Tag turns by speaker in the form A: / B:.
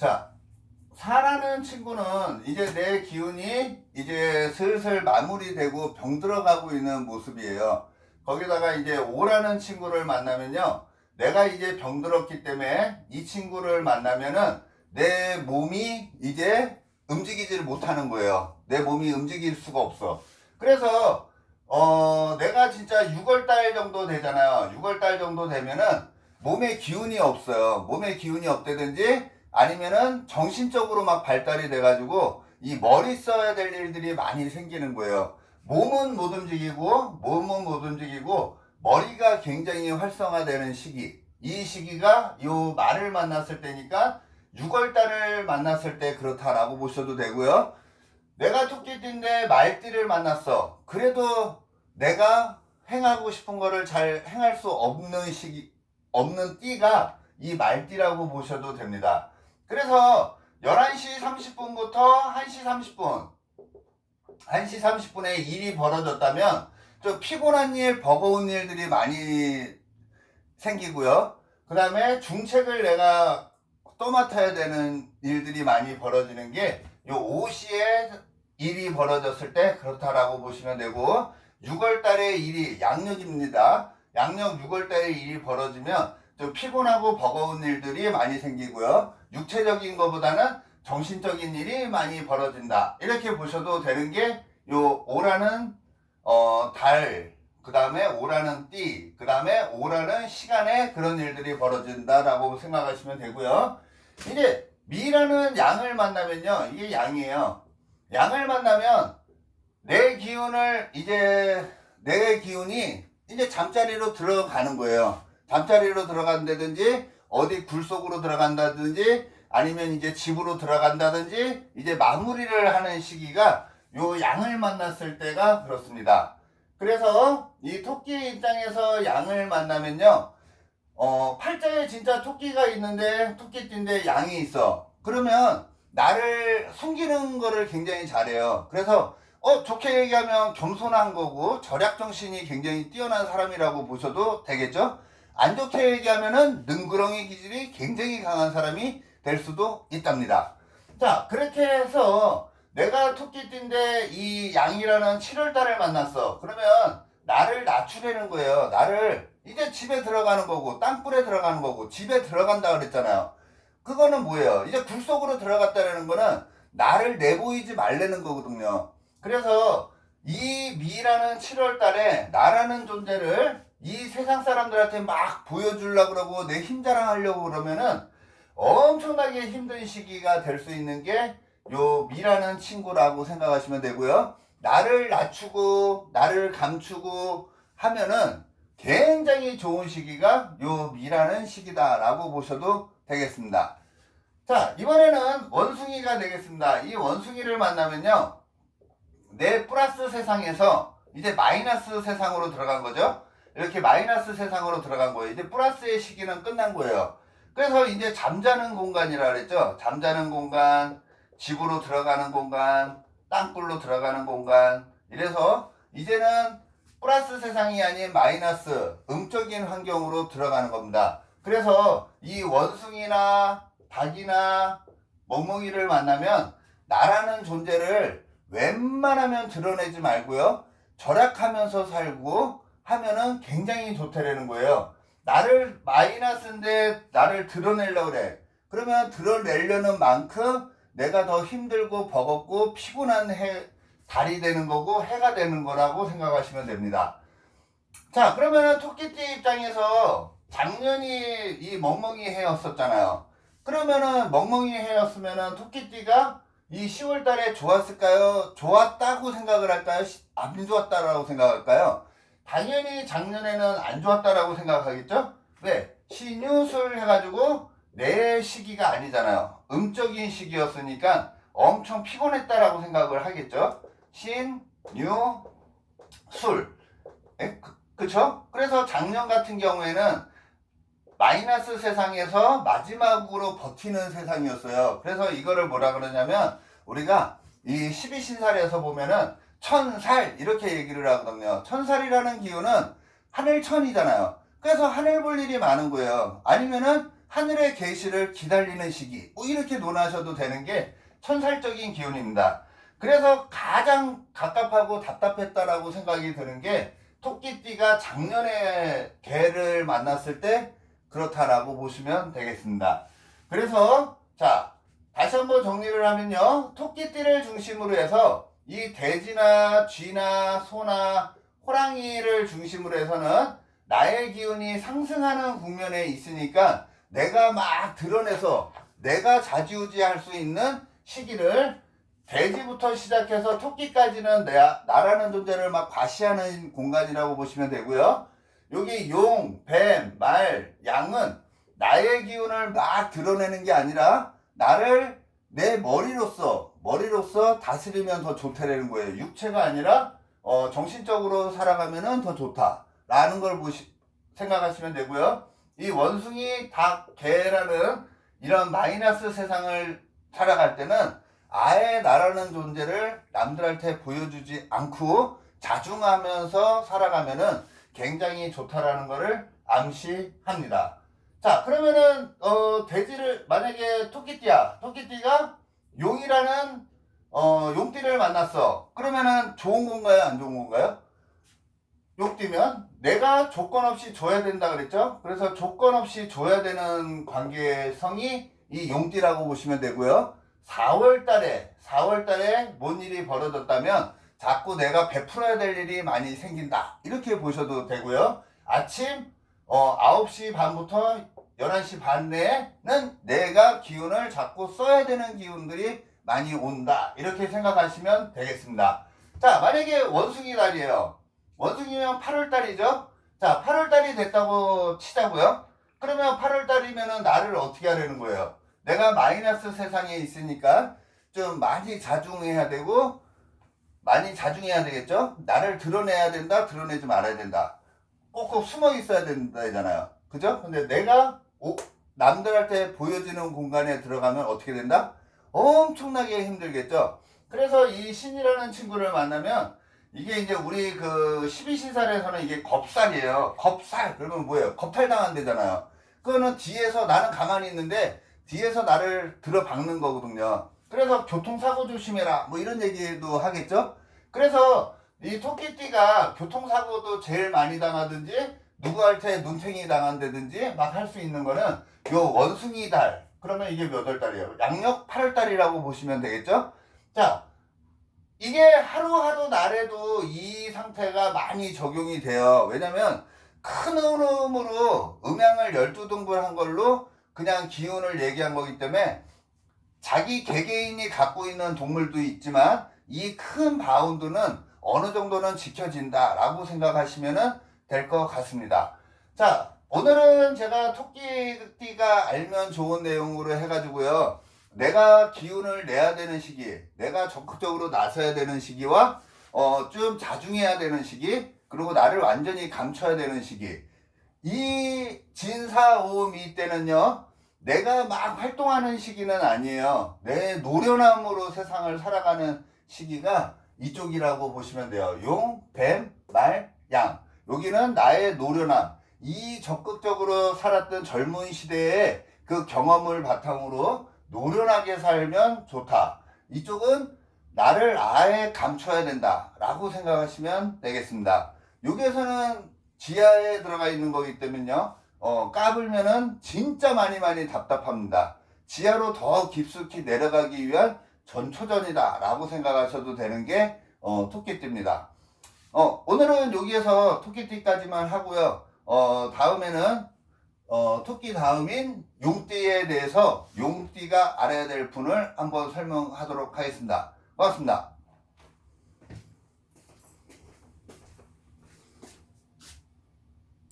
A: 자, 4라는 친구는 이제 내 기운이 이제 슬슬 마무리되고 병들어가고 있는 모습이에요. 거기다가 이제 5라는 친구를 만나면요, 내가 이제 병들었기 때문에 이 친구를 만나면은 내 몸이 이제 움직이지를 못하는 거예요. 내 몸이 움직일 수가 없어. 그래서 내가 진짜 6월달 정도 되잖아요. 6월달 정도 되면은 몸에 기운이 없어요. 몸에 기운이 없다든지 아니면은 정신적으로 막 발달이 돼가지고 이 머리 써야 될 일들이 많이 생기는 거예요. 몸은 못 움직이고 머리가 굉장히 활성화되는 시기. 이 시기가 요 말을 만났을 때니까 6월달을 만났을 때 그렇다라고 보셔도 되고요. 내가 토끼띠인데 말띠를 만났어. 그래도 내가 행하고 싶은 거를 잘 행할 수 없는 없는 띠가 이 말띠라고 보셔도 됩니다. 그래서 11시 30분부터 1시 30분, 1시 30분에 일이 벌어졌다면 좀 피곤한 일, 버거운 일들이 많이 생기고요. 그 다음에 중책을 내가 또 맡아야 되는 일들이 많이 벌어지는 게 요 5시에 일이 벌어졌을 때 그렇다라고 보시면 되고, 6월달에 일이 양력입니다. 양력 6월달에 일이 벌어지면 좀 피곤하고 버거운 일들이 많이 생기고요. 육체적인 것보다는 정신적인 일이 많이 벌어진다. 이렇게 보셔도 되는 게 요 5라는 달, 그 다음에 5라는 띠, 그 다음에 5라는 시간에 그런 일들이 벌어진다라고 생각하시면 되고요. 이제 미라는 양을 만나면요, 이게 양이에요. 양을 만나면 내 기운이 이제 잠자리로 들어가는 거예요. 잠자리로 들어간다든지 어디 굴 속으로 들어간다든지 아니면 이제 집으로 들어간다든지 이제 마무리를 하는 시기가 요 양을 만났을 때가 그렇습니다. 그래서 이 토끼 입장에서 양을 만나면요, 팔자에 진짜 토끼가 있는데 토끼띠인데 양이 있어. 그러면 나를 숨기는 거를 굉장히 잘해요. 그래서 좋게 얘기하면 겸손한 거고 절약정신이 굉장히 뛰어난 사람이라고 보셔도 되겠죠. 안 좋게 얘기하면은 능구렁이 기질이 굉장히 강한 사람이 될 수도 있답니다. 자, 그렇게 해서 내가 토끼띠인데 이 양이라는 7월달을 만났어. 그러면 나를 낮추려는 거예요. 나를 이제 집에 들어가는 거고 땅굴에 들어가는 거고 집에 들어간다 그랬잖아요. 그거는 뭐예요? 이제 굴 속으로 들어갔다는 거는 나를 내보이지 말라는 거거든요. 그래서 이 미라는 7월달에 나라는 존재를 이 세상 사람들한테 막 보여주려고 그러고 내 힘 자랑하려고 그러면은 엄청나게 힘든 시기가 될 수 있는 게 요 미라는 친구라고 생각하시면 되고요. 나를 낮추고 나를 감추고 하면은 굉장히 좋은 시기가 요 미라는 시기다라고 보셔도 되겠습니다. 자, 이번에는 원숭이가 되겠습니다. 이 원숭이를 만나면요, 내 플러스 세상에서 이제 마이너스 세상으로 들어간 거죠. 이렇게 마이너스 세상으로 들어간 거예요. 이제 플러스의 시기는 끝난 거예요. 그래서 이제 잠자는 공간이라 그랬죠. 잠자는 공간, 집으로 들어가는 공간, 땅굴로 들어가는 공간. 이래서 이제는 플러스 세상이 아닌 마이너스, 음적인 환경으로 들어가는 겁니다. 그래서 이 원숭이나 닭이나 멍멍이를 만나면 나라는 존재를 웬만하면 드러내지 말고요, 절약하면서 살고 하면은 굉장히 좋다라는 거예요. 나를 마이너스인데 나를 드러내려고 그래. 그러면 드러내려는 만큼 내가 더 힘들고 버겁고 피곤한 달이 되는 거고 해가 되는 거라고 생각하시면 됩니다. 자, 그러면 토끼띠 입장에서 작년이 이 멍멍이 해였었잖아요. 그러면은 멍멍이 해였으면은 토끼띠가 이 10월 달에 좋았을까요? 좋았다고 생각을 할까요? 안 좋았다라고 생각할까요? 당연히 작년에는 안 좋았다라고 생각하겠죠? 왜? 신유술 해가지고 내 시기가 아니잖아요. 음적인 시기였으니까 엄청 피곤했다라고 생각을 하겠죠? 신, 유, 술. 그쵸? 그래서 작년 같은 경우에는 마이너스 세상에서 마지막으로 버티는 세상이었어요. 그래서 이거를 뭐라 그러냐면 우리가 이 12신살에서 보면은 천살 이렇게 얘기를 하거든요. 천살이라는 기운은 하늘천이잖아요. 그래서 하늘 볼 일이 많은 거예요. 아니면은 하늘의 계시를 기다리는 시기, 뭐 이렇게 논하셔도 되는 게 천살적인 기운입니다. 그래서 가장 갑갑하고 답답했다라고 생각이 드는 게 토끼띠가 작년에 개를 만났을 때 그렇다라고 보시면 되겠습니다. 그래서 자, 다시 한번 정리를 하면요, 토끼띠를 중심으로 해서 이 돼지나 쥐나 소나 호랑이를 중심으로 해서는 나의 기운이 상승하는 국면에 있으니까 내가 막 드러내서 내가 좌지우지할 수 있는 시기를, 돼지부터 시작해서 토끼까지는 나라는 존재를 막 과시하는 공간이라고 보시면 되고요. 여기 용, 뱀, 말, 양은 나의 기운을 막 드러내는 게 아니라 나를 내 머리로서 다스리면 더 좋다라는 거예요. 육체가 아니라 정신적으로 살아가면 더 좋다라는 걸 생각하시면 되고요. 이 원숭이, 닭, 개라는 이런 마이너스 세상을 살아갈 때는 아예 나라는 존재를 남들한테 보여주지 않고 자중하면서 살아가면은 굉장히 좋다라는 것을 암시합니다. 자, 그러면은 돼지를, 만약에 토끼띠가 용이라는 용띠를 만났어. 그러면은 좋은 건가요, 안 좋은 건가요? 용띠면 내가 조건 없이 줘야 된다 그랬죠? 그래서 조건 없이 줘야 되는 관계성이 이 용띠라고 보시면 되고요. 4월 달에 뭔 일이 벌어졌다면 자꾸 내가 베풀어야 될 일이 많이 생긴다, 이렇게 보셔도 되고요. 아침 9시 반부터 11시 반 내에는 내가 기운을 자꾸 써야 되는 기운들이 많이 온다, 이렇게 생각하시면 되겠습니다. 자, 만약에 원숭이 달이에요. 원숭이면 8월 달이죠. 자, 8월 달이 됐다고 치자고요. 그러면 8월 달이면은 나를 어떻게 하려는 거예요? 내가 마이너스 세상에 있으니까 좀 많이 자중해야 되겠죠? 나를 드러내야 된다, 드러내지 말아야 된다. 꼭꼭 숨어 있어야 된다잖아요. 그죠? 근데 내가 남들한테 보여지는 공간에 들어가면 어떻게 된다? 엄청나게 힘들겠죠? 그래서 이 신이라는 친구를 만나면, 이게 이제 우리 그 12신살에서는 이게 겁살이에요. 겁살. 그러면 뭐예요? 겁탈당한 데잖아요. 그거는 뒤에서, 나는 가만히 있는데 뒤에서 나를 들어박는 거거든요. 그래서 교통사고 조심해라, 뭐 이런 얘기도 하겠죠? 그래서 이 토끼띠가 교통사고도 제일 많이 당하든지 누구한테 눈탱이 당한다든지 막 할 수 있는 거는 요 원숭이 달. 그러면 이게 몇 월 달이에요? 양력 8월 달이라고 보시면 되겠죠? 자, 이게 하루하루 날에도 이 상태가 많이 적용이 돼요. 왜냐면 큰 흐름으로 음양을 12등분 한 걸로 그냥 기운을 얘기한 거기 때문에 자기 개개인이 갖고 있는 동물도 있지만 이 큰 바운드는 어느 정도는 지켜진다 라고 생각하시면 될 것 같습니다. 자, 오늘은 제가 토끼띠가 알면 좋은 내용으로 해가지고요, 내가 기운을 내야 되는 시기, 내가 적극적으로 나서야 되는 시기와 좀 자중해야 되는 시기, 그리고 나를 완전히 감춰야 되는 시기, 이 진사오미 때는요, 내가 막 활동하는 시기는 아니에요. 내 노련함으로 세상을 살아가는 시기가 이쪽이라고 보시면 돼요. 용, 뱀, 말, 양. 여기는 나의 노련함, 이 적극적으로 살았던 젊은 시대의 그 경험을 바탕으로 노련하게 살면 좋다. 이쪽은 나를 아예 감춰야 된다 라고 생각하시면 되겠습니다. 여기에서는 지하에 들어가 있는 거기 때문에요, 까불면은 진짜 많이 답답합니다. 지하로 더 깊숙이 내려가기 위한 전초전이다 라고 생각하셔도 되는 게 토끼띠입니다. 오늘은 여기에서 토끼띠까지만 하고요. 다음에는 토끼 다음인 용띠에 대해서 용띠가 알아야 될 분을 한번 설명하도록 하겠습니다. 반갑습니다.